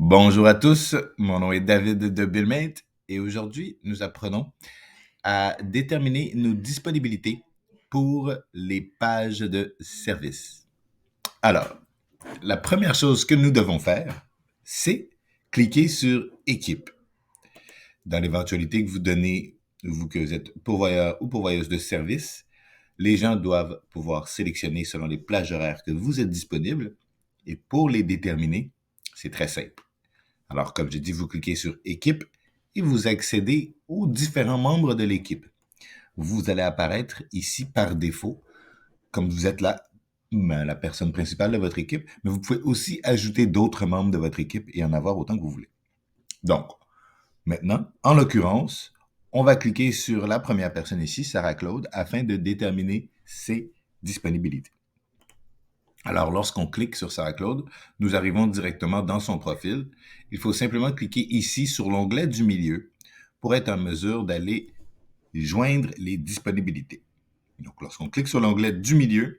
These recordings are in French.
Bonjour à tous, mon nom est David de BuildMate et aujourd'hui, nous apprenons à déterminer nos disponibilités pour les pages de service. Alors, la première chose que nous devons faire, c'est cliquer sur Équipe. Dans l'éventualité que vous donnez, vous que vous êtes pourvoyeur ou pourvoyeuse de service, les gens doivent pouvoir sélectionner selon les plages horaires que vous êtes disponibles et pour les déterminer, c'est très simple. Alors, comme j'ai dit, vous cliquez sur Équipe et vous accédez aux différents membres de l'équipe. Vous allez apparaître ici par défaut, comme vous êtes là, la personne principale de votre équipe, mais vous pouvez aussi ajouter d'autres membres de votre équipe et en avoir autant que vous voulez. Donc, maintenant, en l'occurrence, on va cliquer sur la première personne ici, Sarah Claude, afin de déterminer ses disponibilités. Alors, lorsqu'on clique sur Sarah Claude, nous arrivons directement dans son profil. Il faut simplement cliquer ici sur l'onglet du milieu pour être en mesure d'aller joindre les disponibilités. Donc, lorsqu'on clique sur l'onglet du milieu,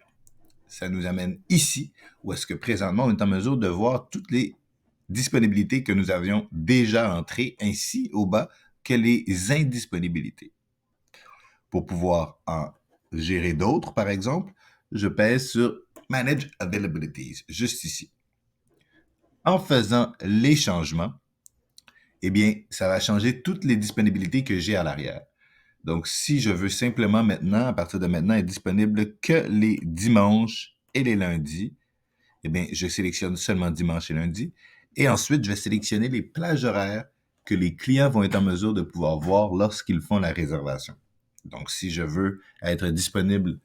ça nous amène ici, où est-ce que présentement, on est en mesure de voir toutes les disponibilités que nous avions déjà entrées, ainsi au bas que les indisponibilités. Pour pouvoir en gérer d'autres, par exemple, je pèse sur Manage Availabilities, juste ici. En faisant les changements, eh bien, ça va changer toutes les disponibilités que j'ai à l'arrière. Donc, si je veux simplement maintenant, à partir de maintenant, être disponible que les dimanches et les lundis, eh bien, je sélectionne seulement dimanche et lundi. Et ensuite, je vais sélectionner les plages horaires que les clients vont être en mesure de pouvoir voir lorsqu'ils font la réservation. Donc, si je veux être disponible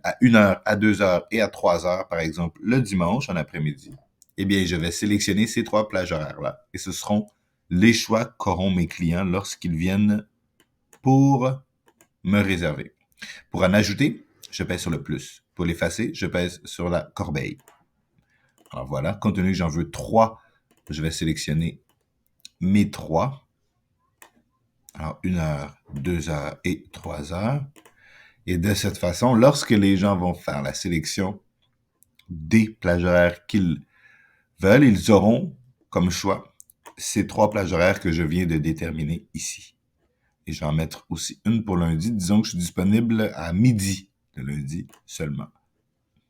à 1 heure, à 2 heures et à 3 heures, par exemple, le dimanche en après-midi, eh bien, je vais sélectionner ces 3 plages horaires-là. Et ce seront les choix qu'auront mes clients lorsqu'ils viennent pour me réserver. Pour en ajouter, je pèse sur le plus. Pour l'effacer, je pèse sur la corbeille. Alors voilà, compte tenu que j'en veux 3, je vais sélectionner mes 3. Alors 1 heure, 2 heures et 3 heures. Et de cette façon, lorsque les gens vont faire la sélection des plages horaires qu'ils veulent, ils auront comme choix ces 3 plages horaires que je viens de déterminer ici. Et je vais en mettre aussi une pour lundi. Disons que je suis disponible à midi de lundi seulement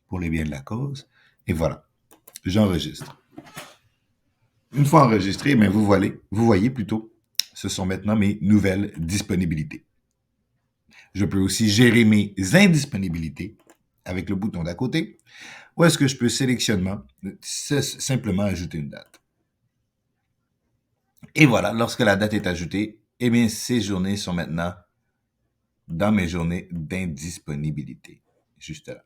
pour les biens de la cause. Et voilà, j'enregistre. Une fois enregistré, mais vous voyez plutôt, ce sont maintenant mes nouvelles disponibilités. Je peux aussi gérer mes indisponibilités avec le bouton d'à côté, ou est-ce que je peux simplement ajouter une date. Et voilà, lorsque la date est ajoutée, eh bien, ces journées sont maintenant dans mes journées d'indisponibilité. Juste là.